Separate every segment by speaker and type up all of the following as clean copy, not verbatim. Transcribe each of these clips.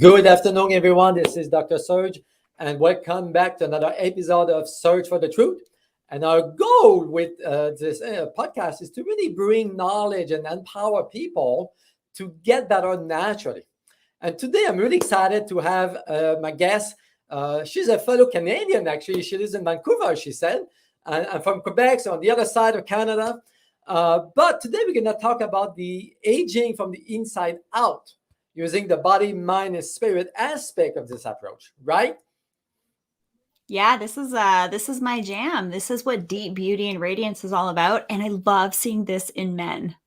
Speaker 1: Good afternoon, everyone. This is Dr. Serge, and welcome back to another episode of Search for the Truth. And our goal with this podcast is to really bring knowledge and empower people to get better naturally. And today I'm really excited to have my guest. She's a fellow Canadian, actually. She lives in Vancouver, she said. And I'm from Quebec, so on the other side of Canada. But today we're going to talk about the aging from the inside out, using the body, mind, and spirit aspect of this approach, right?
Speaker 2: Yeah, this is my jam. This is what deep beauty and radiance is all about, and I love seeing this in men.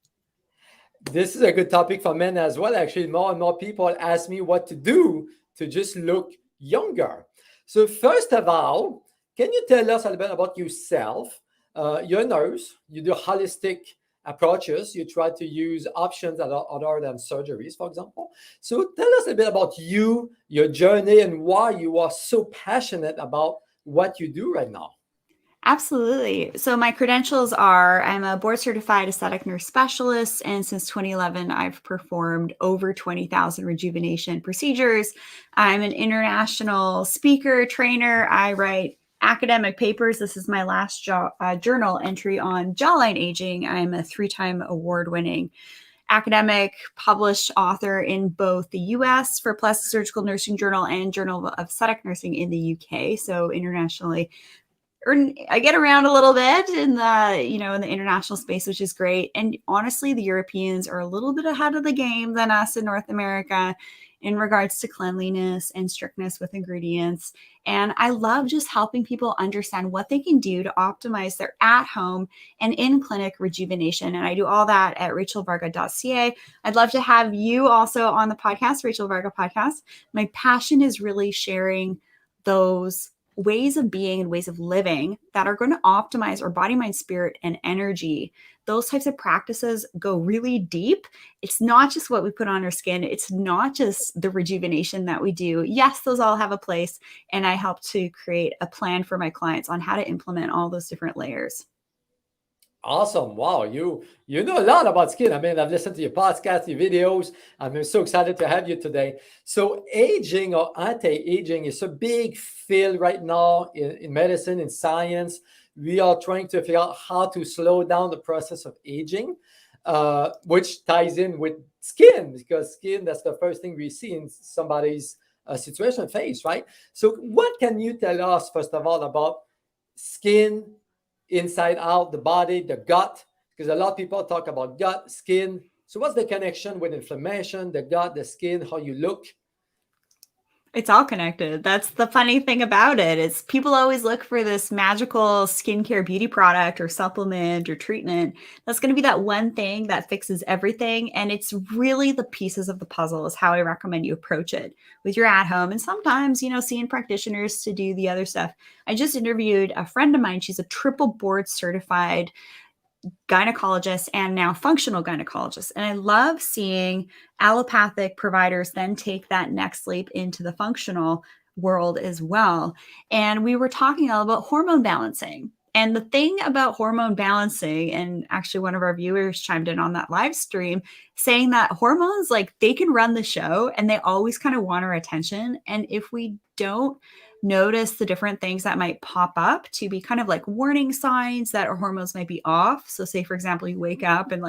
Speaker 1: This is a good topic for men as well. Actually, more and more people ask me what to do to just look younger. So first of all, can you tell us a little bit about yourself? You're a nurse. You do holistic approaches. You try to use options that are other than surgeries, for example. So tell us a bit about you, your journey, and why you are so passionate about what you do right now.
Speaker 2: Absolutely. So my credentials are I'm a board certified aesthetic nurse specialist, and since 2011, I've performed over 20,000 rejuvenation procedures. I'm an international speaker, trainer. I write academic papers. This is my last journal entry on jawline aging. I'm a 3-time award-winning academic published author in both the US for Plastic Surgical Nursing Journal and Journal of Aesthetic Nursing in the UK. So internationally, I get around a little bit in the international space, which is great. And honestly, the Europeans are a little bit ahead of the game than us in North America in regards to cleanliness and strictness with ingredients. And I love just helping people understand what they can do to optimize their at-home and in-clinic rejuvenation. And I do all that at RachelVarga.ca. I'd love to have you also on the podcast, Rachel Varga Podcast. My passion is really sharing those ways of being and ways of living that are going to optimize our body, mind, spirit, and energy. Those types of practices go really deep. It's not just what we put on our skin. It's not just the rejuvenation that we do. Yes, those all have a place. And I help to create a plan for my clients on how to implement all those different layers.
Speaker 1: Awesome. Wow. You know a lot about skin. I mean, I've listened to your podcast, your videos. I'm so excited to have you today. So aging or anti-aging is a big field right now in medicine, in science. We are trying to figure out how to slow down the process of aging, which ties in with skin, because skin, that's the first thing we see in somebody's situation phase, right? So what can you tell us, first of all, about skin, inside out, the body, the gut? Because a lot of people talk about gut, skin. So what's the connection with inflammation, the gut, the skin, how you look?
Speaker 2: It's all connected. That's the funny thing about it, is people always look for this magical skincare beauty product or supplement or treatment. That's going to be that one thing that fixes everything. And it's really the pieces of the puzzle is how I recommend you approach it with your at home. And sometimes, seeing practitioners to do the other stuff. I just interviewed a friend of mine. She's a triple board certified gynecologist and now functional gynecologist. And I love seeing allopathic providers then take that next leap into the functional world as well. And we were talking all about hormone balancing. And the thing about hormone balancing, and actually one of our viewers chimed in on that live stream saying that hormones, they can run the show and they always kind of want our attention. And if we don't notice the different things that might pop up to be kind of like warning signs that our hormones might be off. So say, for example, you wake up and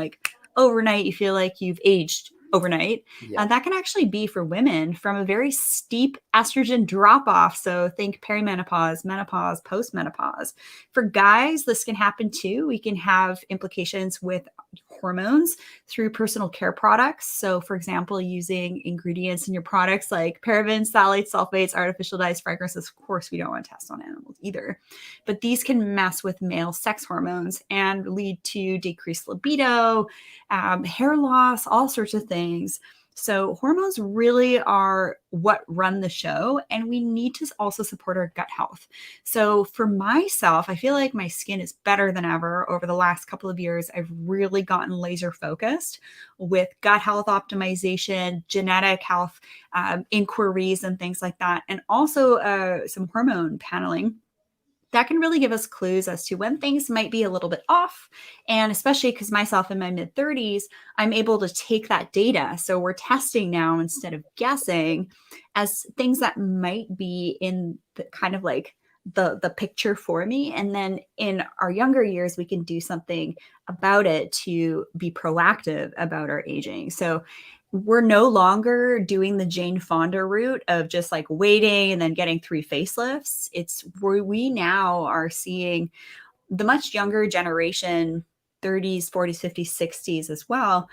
Speaker 2: overnight, you feel like you've aged overnight.
Speaker 1: Yeah.
Speaker 2: That can actually be for women from a very steep estrogen drop off. So think perimenopause, menopause, postmenopause. For guys, this can happen too. We can have implications with hormones through personal care products. So for example, using ingredients in your products like parabens, phthalates, sulfates, artificial dyes, fragrances. Of course, we don't want to test on animals either, but these can mess with male sex hormones and lead to decreased libido, hair loss, all sorts of things. So hormones really are what run the show, and we need to also support our gut health. So for myself, I feel like my skin is better than ever. Over the last couple of years, I've really gotten laser focused with gut health optimization, genetic health inquiries, and things like that, and also some hormone paneling. that can really give us clues as to when things might be a little bit off. And especially because myself in my mid 30s, I'm able to take that data. So we're testing now instead of guessing as things that might be in the kind of like the picture for me. And then in our younger years, we can do something about it to be proactive about our aging. So we're no longer doing the Jane Fonda route of just like waiting and then getting 3 facelifts. It's where we now are seeing the much younger generation, 30s, 40s, 50s, 60s as well,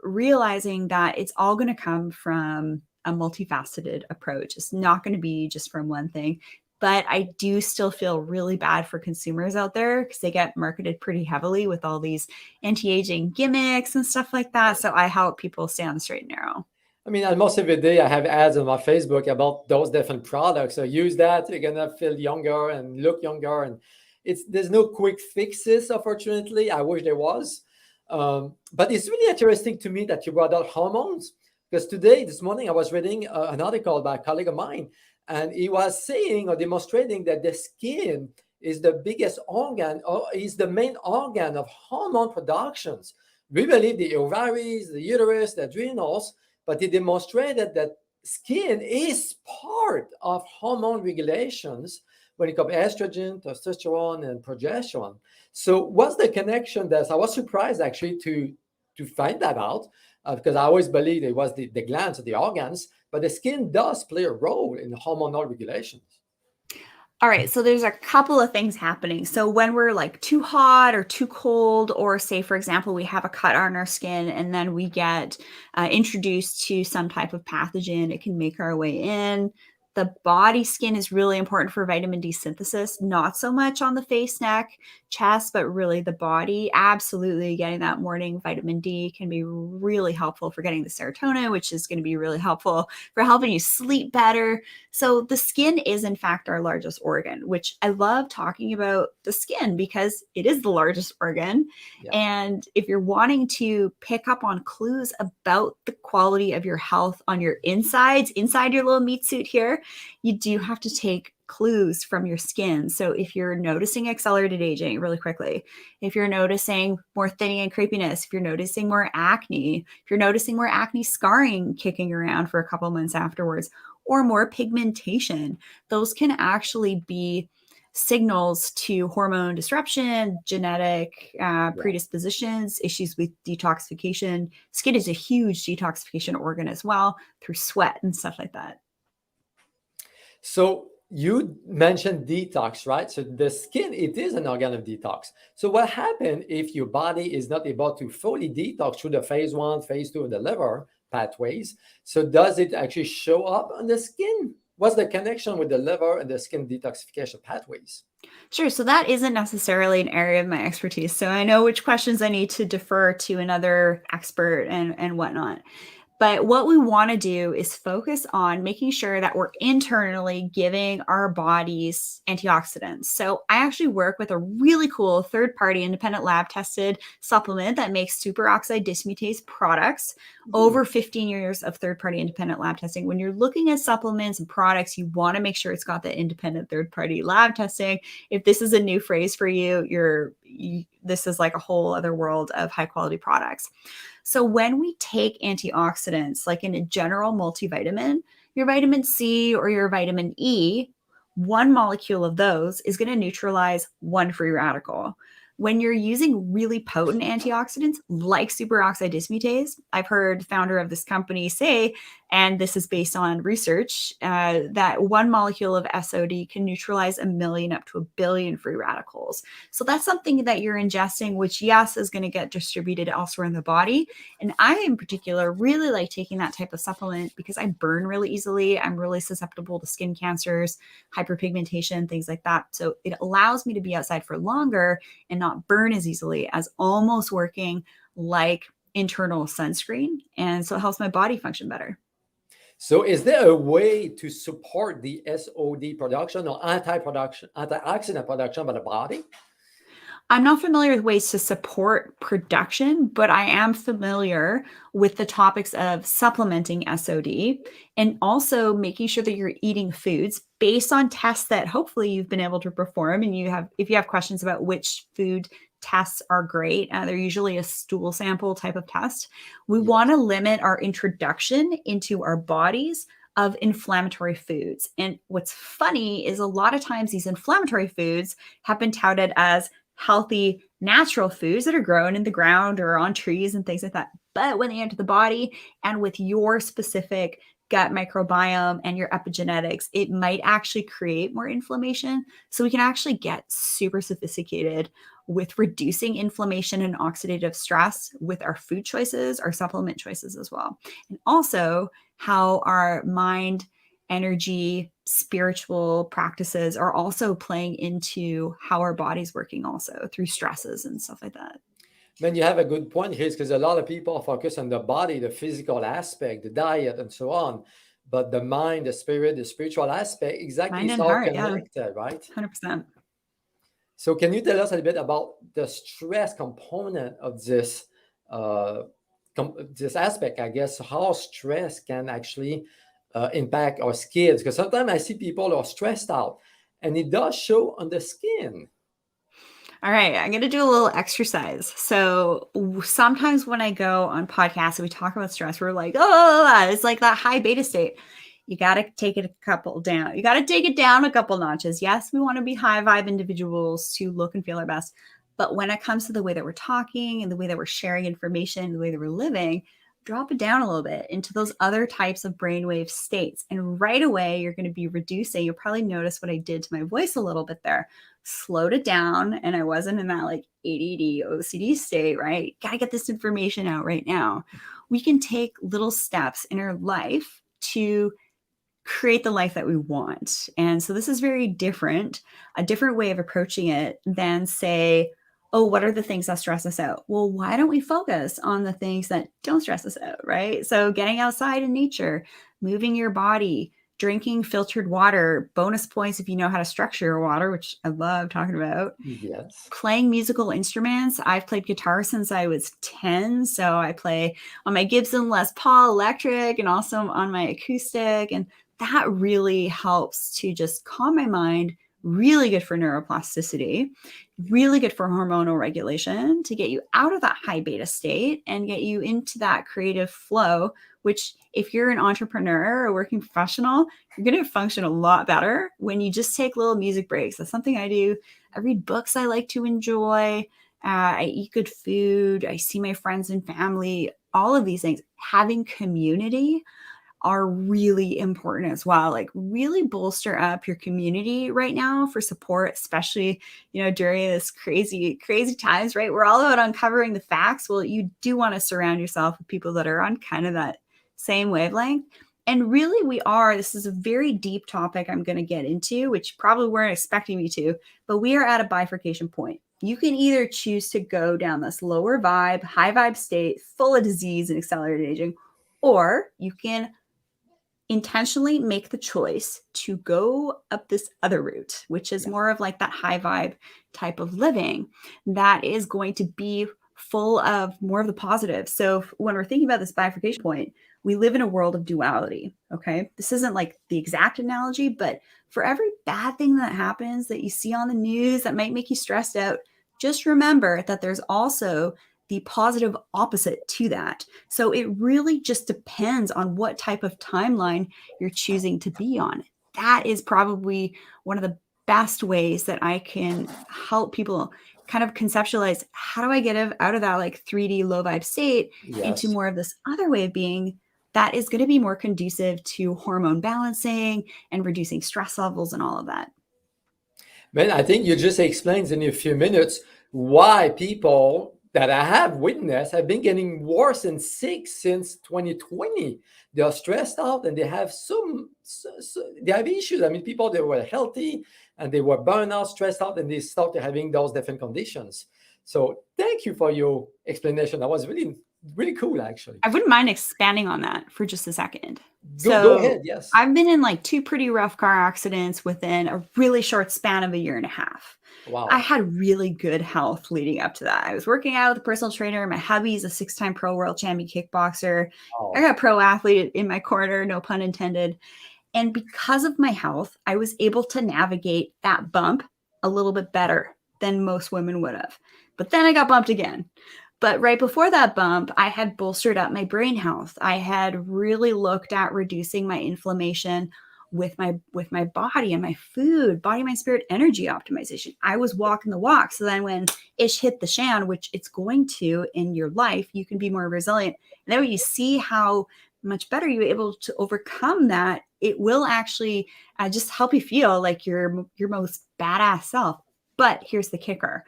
Speaker 2: realizing that it's all going to come from a multifaceted approach. It's not going to be just from one thing. But I do still feel really bad for consumers out there because they get marketed pretty heavily with all these anti-aging gimmicks and stuff like that. So I help people stay on the straight and narrow.
Speaker 1: I mean, almost every day I have ads on my Facebook about those different products. So use that, you're gonna feel younger and look younger. And there's no quick fixes, unfortunately. I wish there was. But it's really interesting to me that you brought out hormones, because this morning, I was reading an article by a colleague of mine, and he was saying or demonstrating that the skin is the biggest organ, or is the main organ of hormone productions. We believe the ovaries, the uterus, the adrenals, but he demonstrated that skin is part of hormone regulations when it comes to estrogen, testosterone, and progesterone. So what's the connection there? So I was surprised actually to find that out, because I always believed it was the glands or the organs, but the skin does play a role in hormonal regulations.
Speaker 2: All right, so there's a couple of things happening. So when we're like too hot or too cold, or say, for example, we have a cut on our skin and then we get introduced to some type of pathogen, it can make our way in. The body skin is really important for vitamin D synthesis, not so much on the face, neck, chest, but really the body. Absolutely getting that morning vitamin D can be really helpful for getting the serotonin, which is going to be really helpful for helping you sleep better. So the skin is in fact our largest organ, which I love talking about the skin because it is the largest organ. Yeah. And if you're wanting to pick up on clues about the quality of your health on your insides, inside your little meat suit here, you do have to take clues from your skin. So if you're noticing accelerated aging really quickly, if you're noticing more thinning and crepiness, if you're noticing more acne, if you're noticing more acne scarring kicking around for a couple of months afterwards, or more pigmentation, those can actually be signals to hormone disruption, genetic predispositions, issues with detoxification. Skin is a huge detoxification organ as well through sweat and stuff like that.
Speaker 1: So you mentioned detox, right? So the skin, it is an organ of detox. So what happens if your body is not able to fully detox through the phase 1, phase 2 of the liver pathways? So does it actually show up on the skin? What's the connection with the liver and the skin detoxification pathways?
Speaker 2: Sure. So that isn't necessarily an area of my expertise. So I know which questions I need to defer to another expert and whatnot. But what we want to do is focus on making sure that we're internally giving our bodies antioxidants. So I actually work with a really cool third-party independent lab tested supplement that makes superoxide dismutase products. Over 15 years of third-party independent lab testing. When you're looking at supplements and products, you want to make sure it's got the independent third-party lab testing. If this is a new phrase for you, this is like a whole other world of high-quality products. So when we take antioxidants, like in a general multivitamin, your vitamin C or your vitamin E, one molecule of those is going to neutralize one free radical. When you're using really potent antioxidants like superoxide dismutase, I've heard the founder of this company say, and this is based on research, that one molecule of SOD can neutralize 1 million up to 1 billion free radicals. So that's something that you're ingesting, which yes, is going to get distributed elsewhere in the body. And I in particular really like taking that type of supplement because I burn really easily. I'm really susceptible to skin cancers, hyperpigmentation, things like that. So it allows me to be outside for longer and not burn as easily, as almost working like internal sunscreen. And so it helps my body function better.
Speaker 1: So is there a way to support the SOD production or antioxidant production by the body?
Speaker 2: I'm not familiar with ways to support production, but I am familiar with the topics of supplementing SOD and also making sure that you're eating foods based on tests that hopefully you've been able to perform. And if you have questions about which food tests are great, they're usually a stool sample type of test. We
Speaker 1: Yes.
Speaker 2: want to limit our introduction into our bodies of inflammatory foods. And what's funny is a lot of times these inflammatory foods have been touted as healthy natural foods that are grown in the ground or on trees and things like that. But when they enter the body and with your specific gut microbiome and your epigenetics, it might actually create more inflammation. So we can actually get super sophisticated with reducing inflammation and oxidative stress with our food choices, our supplement choices as well. And also how our mind, energy, spiritual practices are also playing into how our body's working also through stresses and stuff like that.
Speaker 1: Man, you have a good point here because a lot of people focus on the body, the physical aspect, the diet, and so on. But the mind, the spirit, the spiritual aspect, exactly,
Speaker 2: Mind
Speaker 1: it's
Speaker 2: and
Speaker 1: all
Speaker 2: heart, yeah,
Speaker 1: connected, right?
Speaker 2: 100%.
Speaker 1: So can you tell us a little bit about the stress component of this this aspect, I guess, how stress can actually impact our skin? Because sometimes I see people are stressed out and it does show on the skin.
Speaker 2: All right, I'm going to do a little exercise. So sometimes when I go on podcasts and we talk about stress, we're like, oh, it's like that high beta state. You got to take it a couple down. You got to take it down a couple notches. Yes, we want to be high vibe individuals to look and feel our best. But when it comes to the way that we're talking and the way that we're sharing information, the way that we're living, drop it down a little bit into those other types of brainwave states. And right away, you're going to be reducing. You'll probably notice what I did to my voice a little bit there. Slowed it down, and I wasn't in that like ADD OCD state, right? Got to get this information out right now. We can take little steps in our life to create the life that we want. And so this is very different, a different way of approaching it than say, oh, what are the things that stress us out? Well, why don't we focus on the things that don't stress us out, right? So getting outside in nature, moving your body, drinking filtered water, bonus points if you know how to structure your water, which I love talking about.
Speaker 1: Yes.
Speaker 2: Playing musical instruments. I've played guitar since I was 10. So I play on my Gibson Les Paul electric and also on my acoustic. And that really helps to just calm my mind. Really good for neuroplasticity, really good for hormonal regulation to get you out of that high beta state and get you into that creative flow, which if you're an entrepreneur or working professional, you're going to function a lot better when you just take little music breaks. That's something I do. I read books I like to enjoy. I eat good food. I see my friends and family, all of these things. Having community are really important as well. Like really bolster up your community right now for support, especially, during this crazy, crazy times, right? We're all about uncovering the facts. Well, you do want to surround yourself with people that are on kind of that same wavelength. And really this is a very deep topic I'm going to get into, which probably weren't expecting me to, but we are at a bifurcation point. You can either choose to go down this lower vibe, high vibe state, full of disease and accelerated aging, or you can intentionally make the choice to go up this other route, which is more of like that high vibe type of living that is going to be full of more of the positive. So when we're thinking about this bifurcation point, we live in a world of duality. Okay. This isn't like the exact analogy, but for every bad thing that happens that you see on the news that might make you stressed out, just remember that there's also the positive opposite to that. So it really just depends on what type of timeline you're choosing to be on. That is probably one of the best ways that I can help people kind of conceptualize, how do I get out of that like 3D low vibe state into more of this other way of being that is going to be more conducive to hormone balancing and reducing stress levels and all of that.
Speaker 1: Man, I think you just explained in a few minutes why people that I have witnessed have been getting worse and sick since 2020. They are stressed out and they have they have issues. I mean, people that were healthy and they were burned out, stressed out, and they started having those different conditions. So thank you for your explanation. That was really Really cool, actually.
Speaker 2: I wouldn't mind expanding on that for just a second.
Speaker 1: Go
Speaker 2: So
Speaker 1: ahead. Yes.
Speaker 2: I've been in like 2 pretty rough car accidents within a really short span of a year and a half. I
Speaker 1: Wow.
Speaker 2: had really good health leading up to that. I was working out with a personal trainer. My hubby's a 6-time pro world champion kickboxer. I
Speaker 1: Oh,
Speaker 2: got a pro athlete in my corner, no pun intended. And because of my health, I was able to navigate that bump a little bit better than most women would have. But then I got bumped again. But right before that bump, I had bolstered up my brain health. I had really looked at reducing my inflammation with my body and my food, body, mind, spirit, energy optimization. I was walking the walk. So then when ish hit the shan, which it's going to in your life, you can be more resilient. And then when you see how much better you're able to overcome that, it will actually just help you feel like your most badass self. But here's the kicker.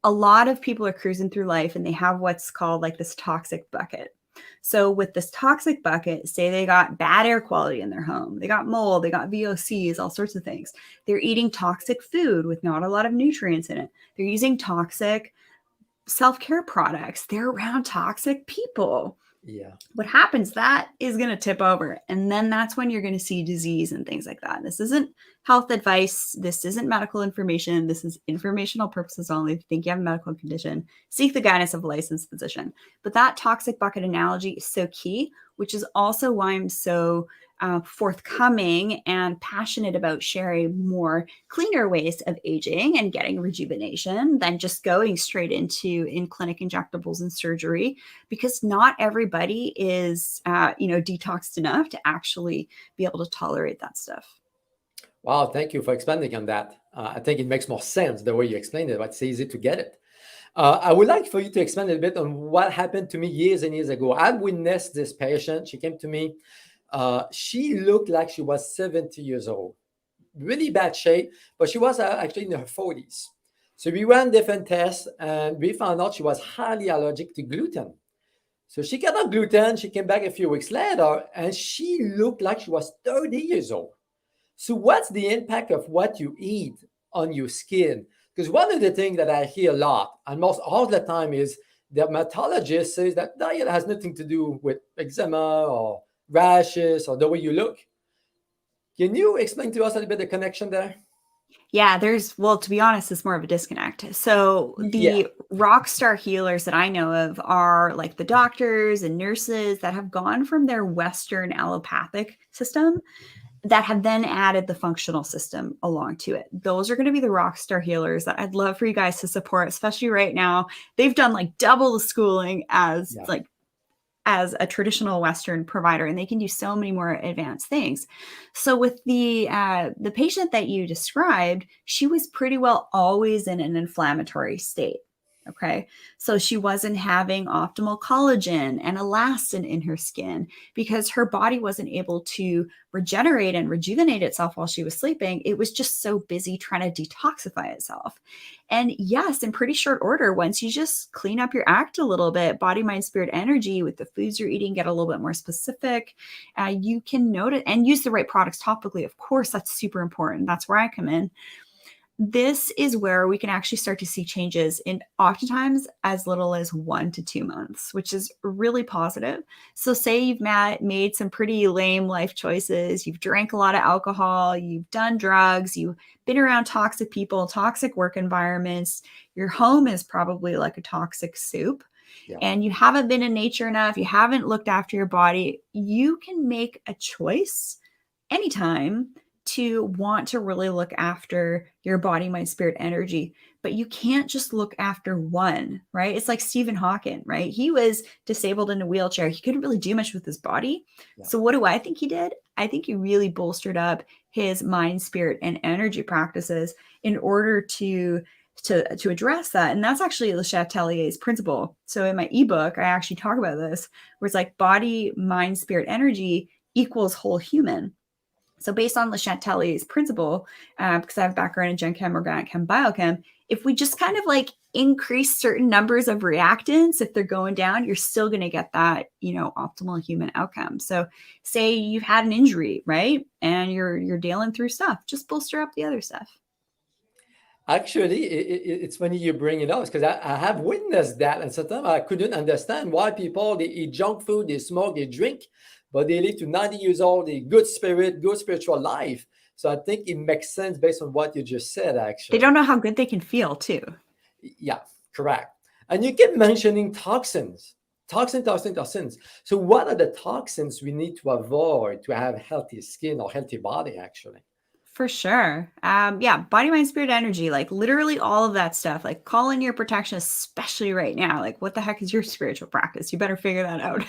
Speaker 2: A lot of people are cruising through life and they have what's called like this toxic bucket. So with this toxic bucket, say they got bad air quality in their home, they got mold, they got VOCs, all sorts of things. They're eating toxic food with not a lot of nutrients in it. They're using toxic self-care products. They're around toxic people.
Speaker 1: yeah.
Speaker 2: What happens, that is going to tip over. And then that's when you're going to see disease and things like that. This isn't health advice. This isn't medical information. This is informational purposes only. If you think you have a medical condition, seek the guidance of a licensed physician. But that toxic bucket analogy is so key, which is also why I'm so forthcoming and passionate about sharing more cleaner ways of aging and getting rejuvenation than just going straight into in-clinic injectables and surgery, because not everybody is, detoxed enough to actually be able to tolerate that stuff.
Speaker 1: Wow. Thank you for expanding on that. I think it makes more sense the way you explained it, but it's easy to get it. I would like for you to expand a bit on what happened to me years and years ago. I witnessed this patient. She came to me. She looked like she was 70 years old, really bad shape, but she was actually in her 40s. So we ran different tests and we found out she was highly allergic to gluten. So she got on gluten. She came back a few weeks later and she looked like she was 30 years old. So what's the impact of what you eat on your skin? Because one of the things that I hear a lot, and most all the time, is dermatologist says that diet has nothing to do with eczema or rashes or the way you look. Can you explain to us a little bit the connection there?
Speaker 2: Yeah, to be honest, it's more of a disconnect. So
Speaker 1: Yeah.
Speaker 2: the rock star healers that I know of are like the doctors and nurses that have gone from their Western allopathic system that have then added the functional system along to it. Those are going to be the rock star healers that I'd love for you guys to support, especially right now. They've done like double the schooling
Speaker 1: Yeah.
Speaker 2: as a traditional Western provider, and they can do so many more advanced things. So with the patient that you described, she was pretty well always in an inflammatory state. Okay. So she wasn't having optimal collagen and elastin in her skin because her body wasn't able to regenerate and rejuvenate itself while she was sleeping. It was just so busy trying to detoxify itself. And yes, in pretty short order, once you just clean up your act a little bit, body, mind, spirit, energy with the foods you're eating, get a little bit more specific, you can notice and use the right products topically. Of course, that's super important. That's where I come in. This is where we can actually start to see changes in oftentimes as little as 1 to 2 months, which is really positive. So say you've made some pretty lame life choices, you've drank a lot of alcohol, you've done drugs, you've been around toxic people, toxic work environments, your home is probably like a toxic soup.
Speaker 1: Yeah.
Speaker 2: And you haven't been in nature enough, you haven't looked after your body, you can make a choice anytime to want to really look after your body, mind, spirit, energy. But you can't just look after one, right? It's like Stephen Hawking, right? He was disabled in a wheelchair. He couldn't really do much with his body.
Speaker 1: Yeah.
Speaker 2: So what do I think he did? I think he really bolstered up his mind, spirit, and energy practices in order to address that. And that's actually Le Chatelier's principle. So in my ebook, I actually talk about this, where it's like body, mind, spirit, energy equals whole human. So based on Le Chatelier's principle, because I have a background in Gen Chem, Organic Chem, Biochem, if we just kind of like increase certain numbers of reactants, if they're going down, you're still going to get that, optimal human outcome. So say you've had an injury, right? And you're dealing through stuff, just bolster up the other stuff.
Speaker 1: Actually, it's funny you bring it up because I have witnessed that, and sometimes I couldn't understand why people they eat junk food, they smoke, they drink, but they live to 90 years old, they good spirit, good spiritual life. So I think it makes sense based on what you just said.
Speaker 2: They
Speaker 1: Actually,
Speaker 2: don't know how good they can feel too.
Speaker 1: yeah, correct. And you keep mentioning toxins, toxins. So what are the toxins we need to avoid to have healthy skin or healthy body? Actually,
Speaker 2: For sure. Yeah, body, mind, spirit, energy, like literally all of that stuff. Like call in your protection, especially right now. Like, what the heck is your spiritual practice? You better figure that out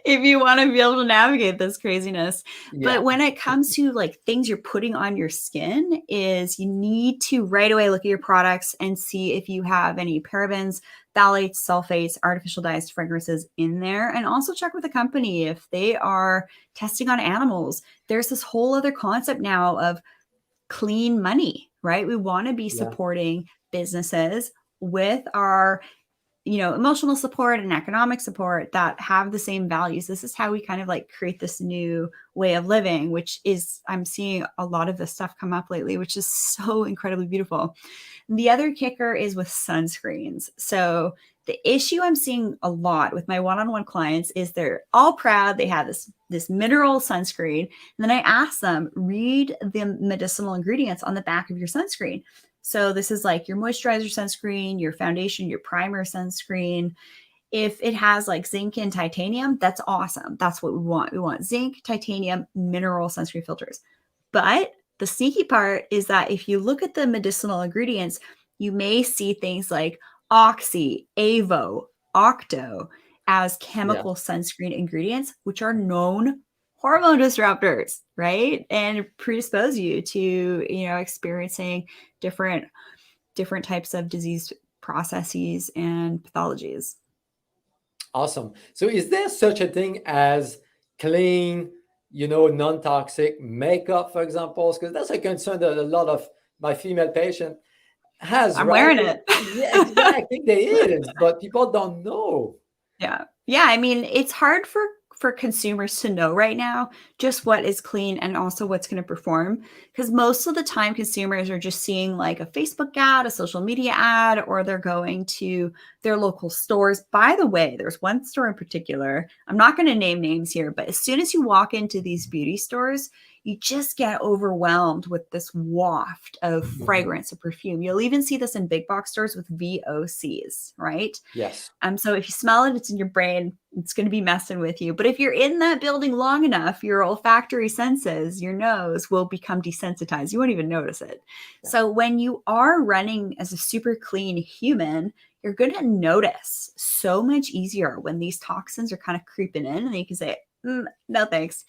Speaker 2: if you want to be able to navigate this craziness.
Speaker 1: yeah,
Speaker 2: But when it comes to like things you're putting on your skin, is you need to right away look at your products and see if you have any parabens, phthalates, sulfates, artificial dyes, fragrances in there, and also check with the company if they are testing on animals. There's this whole other concept now of clean money, right? We want to be
Speaker 1: yeah.
Speaker 2: supporting businesses with our emotional support and economic support that have the same values. This is how we kind of like create this new way of living, which is, I'm seeing a lot of this stuff come up lately, which is so incredibly beautiful. The other kicker is with sunscreens. So the issue I'm seeing a lot with my one-on-one clients is they're all proud they have this mineral sunscreen. And then I ask them, read the medicinal ingredients on the back of your sunscreen. So this is like your moisturizer sunscreen, your foundation, your primer sunscreen. If it has like zinc and titanium, that's awesome. That's what we want. We want zinc, titanium, mineral sunscreen filters. But the sneaky part is that if you look at the medicinal ingredients, you may see things like oxy, avo, octo as
Speaker 1: Yeah.
Speaker 2: chemical sunscreen ingredients, which are known hormone disruptors, right? And predispose you to, experiencing different types of disease processes and pathologies.
Speaker 1: Awesome. So, is there such a thing as clean, non-toxic makeup, for example? Because that's a concern that a lot of my female patient has,
Speaker 2: I'm
Speaker 1: right?
Speaker 2: wearing it.
Speaker 1: Yeah, exactly. There is, but people don't know.
Speaker 2: Yeah. Yeah. I mean, it's hard for consumers to know right now just what is clean and also what's going to perform. Because most of the time, consumers are just seeing like a Facebook ad, a social media ad, or they're going to their local stores. By the way, there's one store in particular. I'm not going to name names here, but as soon as you walk into these beauty stores, you just get overwhelmed with this waft of
Speaker 1: Mhm.
Speaker 2: fragrance of perfume. You'll even see this in big box stores with VOCs, right?
Speaker 1: Yes.
Speaker 2: So if you smell it, it's in your brain, it's going to be messing with you. But if you're in that building long enough, your olfactory senses, your nose will become desensitized. You won't even notice it.
Speaker 1: Yeah.
Speaker 2: So when you are running as a super clean human, you're going to notice so much easier when these toxins are kind of creeping in, and you can say, no, thanks.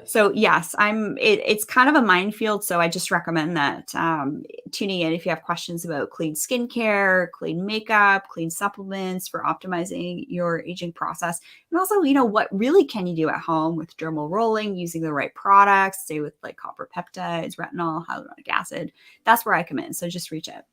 Speaker 1: Yes.
Speaker 2: So yes, it's kind of a minefield. So I just recommend that tuning in if you have questions about clean skincare, clean makeup, clean supplements for optimizing your aging process. And also, what really can you do at home with dermal rolling, using the right products, say with like copper peptides, retinol, hyaluronic acid. That's where I come in. So just reach out.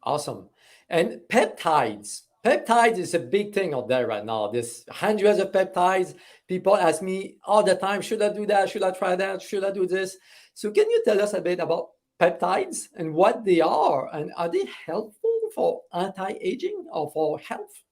Speaker 1: Awesome. And peptides. Peptides is a big thing out there right now. There's hundreds of peptides. People ask me all the time, should I do that? Should I try that? Should I do this? So can you tell us a bit about peptides and what they are? And are they helpful for anti-aging or for health?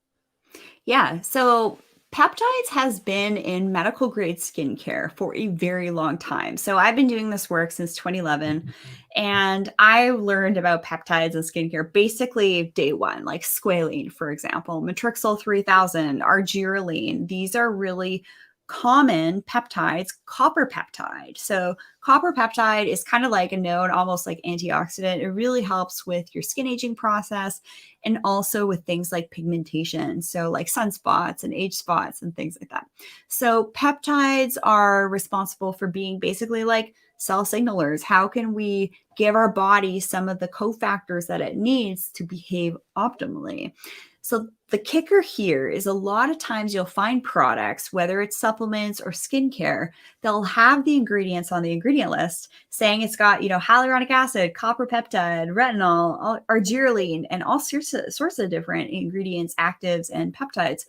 Speaker 2: Yeah. So peptides has been in medical grade skincare for a very long time. So I've been doing this work since 2011, and I learned about peptides and skincare basically day one, like squalene, for example, matrixyl 3000, argireline. These are really common peptides, copper peptide. So copper peptide is kind of like a known, almost like antioxidant. It really helps with your skin aging process and also with things like pigmentation. So like sunspots and age spots and things like that. So peptides are responsible for being basically like cell signalers. How can we give our body some of the cofactors that it needs to behave optimally? So the kicker here is a lot of times you'll find products, whether it's supplements or skincare, they'll have the ingredients on the ingredient list saying it's got, hyaluronic acid, copper peptide, retinol, argireline, and all sorts of different ingredients, actives, and peptides.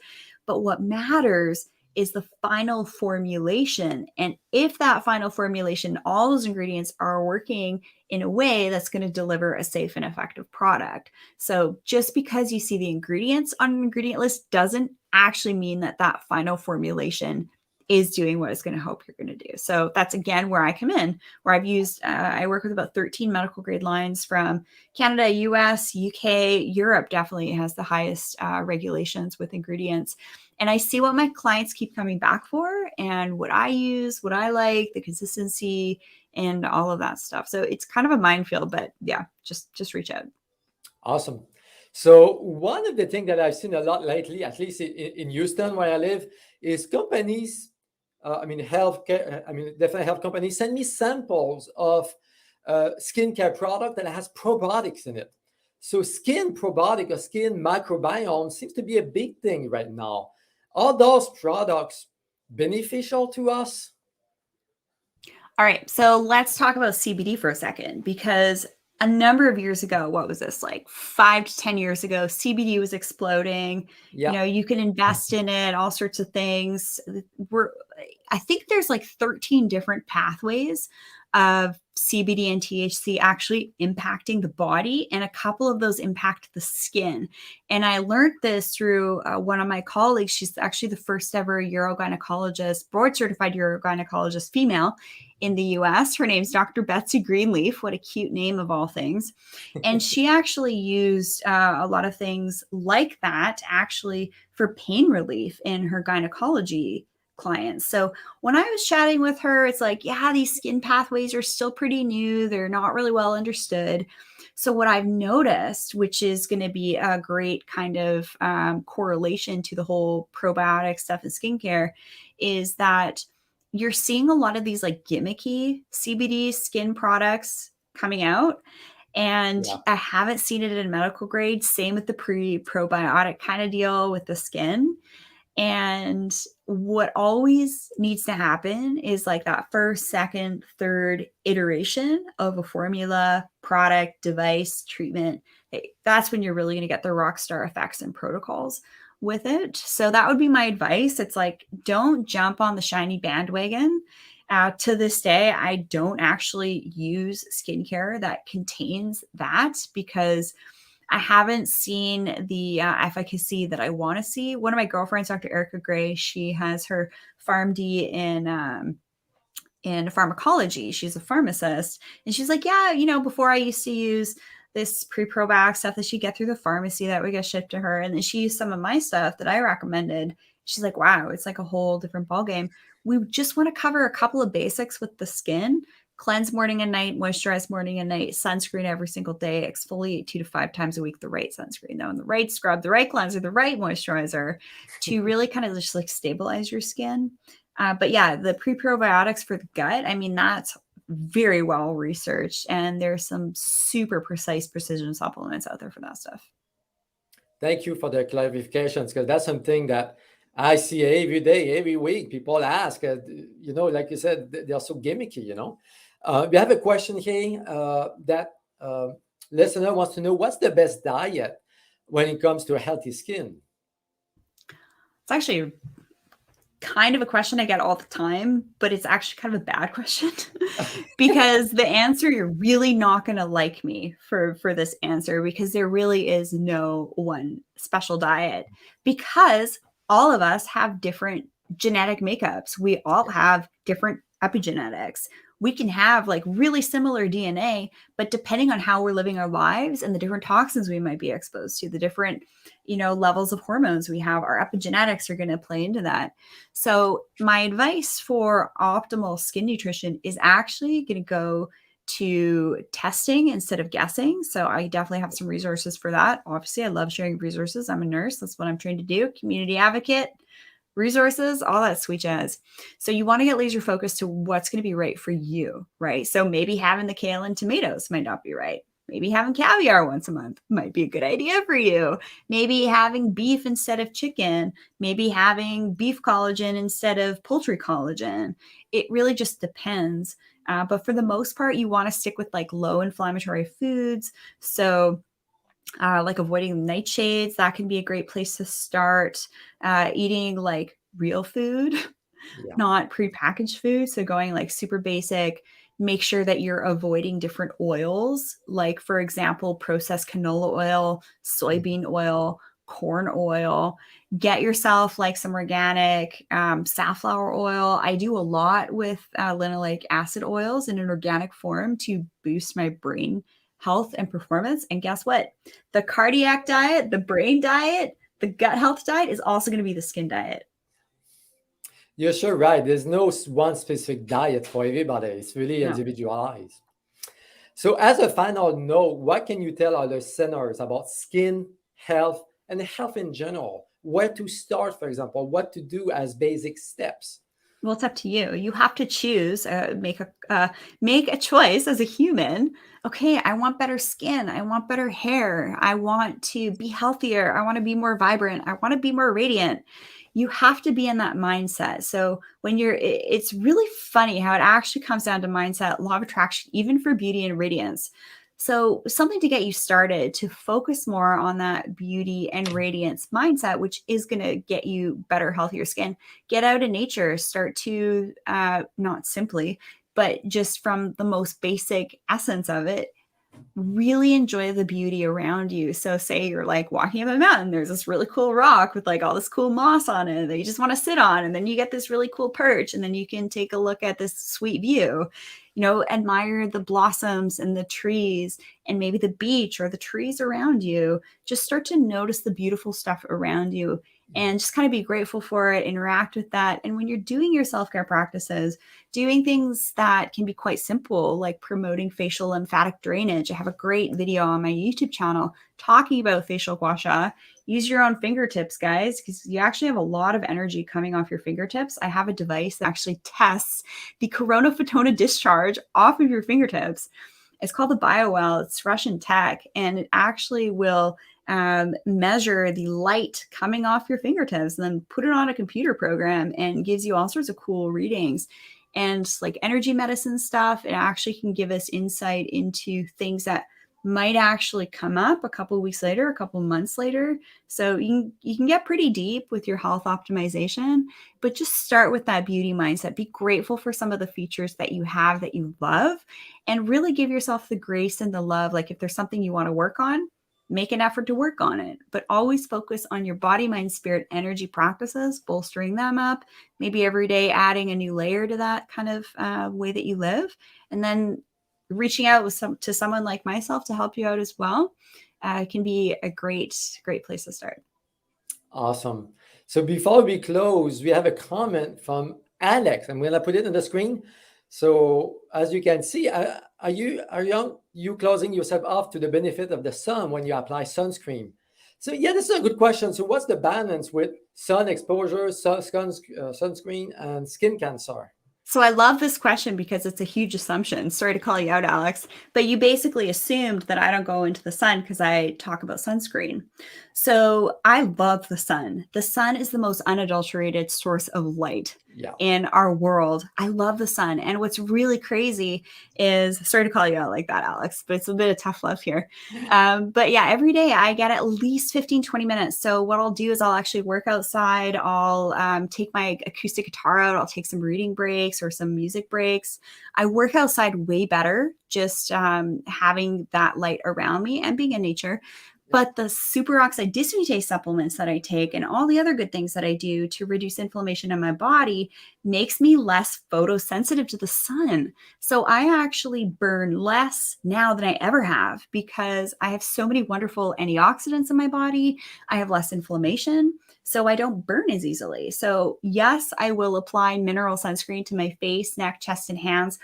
Speaker 2: But what matters is the final formulation. And if that final formulation, all those ingredients are working in a way that's going to deliver a safe and effective product. So just because you see the ingredients on an ingredient list doesn't actually mean that that final formulation is doing what it's going to hope you're going to do. So that's again where I come in, where I've used, I work with about 13 medical grade lines from Canada, US, UK, Europe definitely has the highest regulations with ingredients. And I see what my clients keep coming back for and what I use, what I like, the consistency and all of that stuff. So it's kind of a minefield, but yeah, just reach out.
Speaker 1: Awesome. So one of the things that I've seen a lot lately, at least in Houston where I live, is companies, definitely health companies send me samples of skincare product that has probiotics in it. So skin probiotic or skin microbiome seems to be a big thing right now. Are those products beneficial to us?
Speaker 2: All right, so let's talk about CBD for a second, because a number of years ago, what was this, like 5 to 10 years ago, CBD was exploding.
Speaker 1: Yeah.
Speaker 2: You know, you can invest in it, all sorts of things. I think there's like 13 different pathways of CBD and THC actually impacting the body, and a couple of those impact the skin. And I learned this through one of my colleagues. She's actually the first ever urogynecologist, board certified urogynecologist female in the US. Her name's Dr. Betsy Greenleaf. What a cute name of all things. And she actually used a lot of things like that actually for pain relief in her gynecology clients. So when I was chatting with her, it's like, yeah, these skin pathways are still pretty new. They're not really well understood. So what I've noticed, which is going to be a great kind of correlation to the whole probiotic stuff in skincare, is that you're seeing a lot of these like gimmicky CBD skin products coming out. And
Speaker 1: Yeah.
Speaker 2: I haven't seen it in medical grade. Same with the probiotic kind of deal with the skin. And what always needs to happen is like that first, second, third iteration of a formula, product, device, treatment. That's when you're really going to get the rock star effects and protocols with it. So that would be my advice. It's like, don't jump on the shiny bandwagon. To this day, I don't actually use skincare that contains that, because I haven't seen the efficacy that I want to see. One of my girlfriends, Dr. Erica Gray, she has her PharmD in pharmacology. She's a pharmacist. And she's like, yeah, you know, before I used to use this pre-probiotic stuff that she'd get through the pharmacy that would get shipped to her. And then she used some of my stuff that I recommended. She's like, wow, it's like a whole different ballgame. We just want to cover a couple of basics with the skin. Cleanse morning and night, moisturize morning and night, sunscreen every single day, exfoliate 2 to 5 times a week, the right sunscreen, though, and the right scrub, the right cleanser, the right moisturizer to really kind of just like stabilize your skin. But yeah, the pre-probiotics for the gut, I mean, that's very well researched, and there's some super precise precision supplements out there for that stuff.
Speaker 1: Thank you for the clarifications, because that's something that I see every day, every week. People ask, like you said, they're so gimmicky, We have a question here that listener wants to know, what's the best diet when it comes to a healthy skin?
Speaker 2: It's actually kind of a question I get all the time, but it's actually kind of a bad question because the answer, you're really not going to like me for this answer, because there really is no one special diet, because all of us have different genetic makeups. We all have different epigenetics. We can have like really similar DNA, but depending on how we're living our lives and the different toxins we might be exposed to, the different, levels of hormones we have, our epigenetics are going to play into that. So my advice for optimal skin nutrition is actually going to go to testing instead of guessing. So I definitely have some resources for that. Obviously, I love sharing resources. I'm a nurse. That's what I'm trained to do. Community advocate, resources, all that sweet jazz. So you want to get laser focused to what's going to be right for you, right? So maybe having the kale and tomatoes might not be right. Maybe having caviar once a month might be a good idea for you. Maybe having beef instead of chicken. Maybe having beef collagen instead of poultry collagen. It really just depends. But for the most part, you want to stick with like low inflammatory foods. So like avoiding nightshades, that can be a great place to start. Eating like real food,
Speaker 1: Yeah.
Speaker 2: not prepackaged food. So going like super basic, make sure that you're avoiding different oils, like for example, processed canola oil, soybean oil, corn oil. Get yourself like some organic safflower oil. I do a lot with linoleic acid oils in an organic form to boost my brain health and performance. And guess what? The cardiac diet, the brain diet, the gut health diet is also going to be the skin diet.
Speaker 1: You're sure right. There's no one specific diet for everybody. It's really
Speaker 2: No.
Speaker 1: individualized. So, as a final note, what can you tell our listeners about skin health and health in general? Where to start, for example, what to do as basic steps?
Speaker 2: Well, it's up to you. You have to choose, make a choice as a human. Okay, I want better skin. I want better hair. I want to be healthier. I want to be more vibrant. I want to be more radiant. You have to be in that mindset. So when it's really funny how it actually comes down to mindset, law of attraction, even for beauty and radiance. So something to get you started to focus more on that beauty and radiance mindset, which is going to get you better, healthier skin. Get out in nature, start to not simply, but just from the most basic essence of it, really enjoy the beauty around you. So say you're like walking up a mountain, there's this really cool rock with like all this cool moss on it that you just want to sit on. And then you get this really cool perch and then you can take a look at this sweet view, admire the blossoms and the trees and maybe the beach or the trees around you. Just start to notice the beautiful stuff around you and just kind of be grateful for it, interact with that. And when you're doing your self-care practices, doing things that can be quite simple, like promoting facial lymphatic drainage. I have a great video on my YouTube channel talking about facial gua sha. Use your own fingertips, guys, because you actually have a lot of energy coming off your fingertips. I have a device that actually tests the corona photona discharge off of your fingertips. It's called the BioWell. It's Russian tech, and it actually will measure the light coming off your fingertips and then put it on a computer program and gives you all sorts of cool readings. And like energy medicine stuff, it actually can give us insight into things that might actually come up a couple of weeks later, a couple of months later. So you can get pretty deep with your health optimization, but just start with that beauty mindset. Be grateful for some of the features that you have that you love, and really give yourself the grace and the love. Like if there's something you want to work on, make an effort to work on it, but always focus on your body, mind, spirit, energy practices, bolstering them up, maybe every day adding a new layer to that kind of way that you live. And then reaching out to someone like myself to help you out as well can be a great place to start.
Speaker 1: Awesome. So before we close, we have a comment from Alex. I'm going to put it on the screen. So as you can see, are you closing yourself off to the benefit of the sun when you apply sunscreen? So yeah, this is a good question. So what's the balance with sun exposure, sunscreen, and skin cancer?
Speaker 2: So I love this question because it's a huge assumption. Sorry to call you out, Alex, but you basically assumed that I don't go into the sun because I talk about sunscreen. So I love the sun. The sun is the most unadulterated source of light in our world. I love the sun. And what's really crazy is, sorry to call you out like that, Alex, but it's a bit of tough love here. But yeah, every day I get at least 15, 20 minutes. So what I'll do is I'll actually work outside. I'll take my acoustic guitar out. I'll take some reading breaks or some music breaks. I work outside way better just having that light around me and being in nature. But the superoxide dismutase supplements that I take and all the other good things that I do to reduce inflammation in my body makes me less photosensitive to the sun. So I actually burn less now than I ever have because I have so many wonderful antioxidants in my body. I have less inflammation, so I don't burn as easily. So yes, I will apply mineral sunscreen to my face, neck, chest, and hands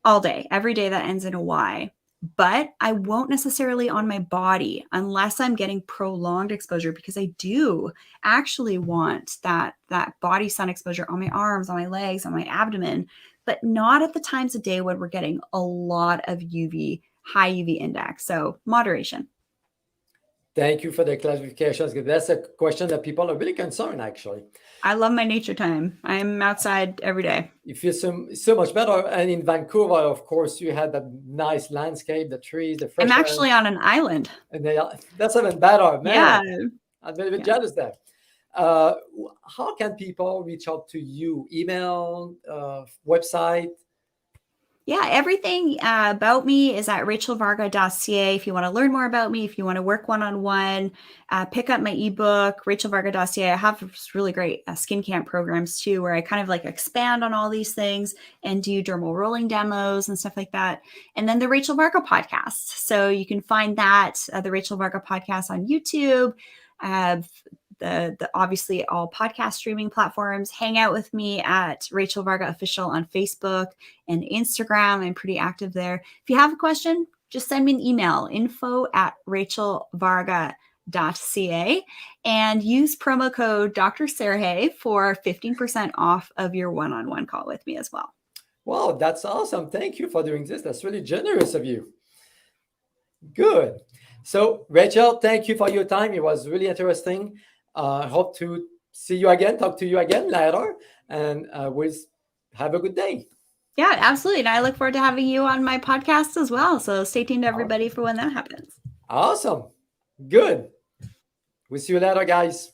Speaker 2: all day, every day that ends in a Y. But I won't necessarily on my body unless I'm getting prolonged exposure, because I do actually want that body sun exposure on my arms, on my legs, on my abdomen, but not at the times of day when we're getting a lot of high UV index. So moderation.
Speaker 1: Thank you for the clarifications. That's a question that people are really concerned, actually.
Speaker 2: I love my nature time. I'm outside every day.
Speaker 1: You feel so much better. And in Vancouver, of course, you had that nice landscape, the trees, the fresh
Speaker 2: air. I'm actually on an island.
Speaker 1: And that's even better, man.
Speaker 2: Yeah.
Speaker 1: I'm a little bit jealous there. how can people reach out to you? Email, website?
Speaker 2: Yeah, everything about me is at RachelVarga.ca. If you want to learn more about me, if you want to work one-on-one, pick up my ebook, RachelVarga.ca. I have really great skin camp programs too, where I kind of like expand on all these things and do dermal rolling demos and stuff like that. And then the Rachel Varga podcast. So you can find that, the Rachel Varga podcast on YouTube. The obviously all podcast streaming platforms. Hang out with me at Rachel Varga Official on Facebook and Instagram. I'm pretty active there. If you have a question, just send me an email, info@RachelVarga.ca, and use promo code Dr. Sergey for 15% off of your one-on-one call with me as well.
Speaker 1: Wow, that's awesome. Thank you for doing this. That's really generous of you. Good. So, Rachel, thank you for your time. It was really interesting. I hope to see you again, talk to you again later, and we'll have a good day.
Speaker 2: Yeah, absolutely. And I look forward to having you on my podcast as well. So stay tuned, everybody, for when that happens.
Speaker 1: Awesome. Good. We'll see you later, guys.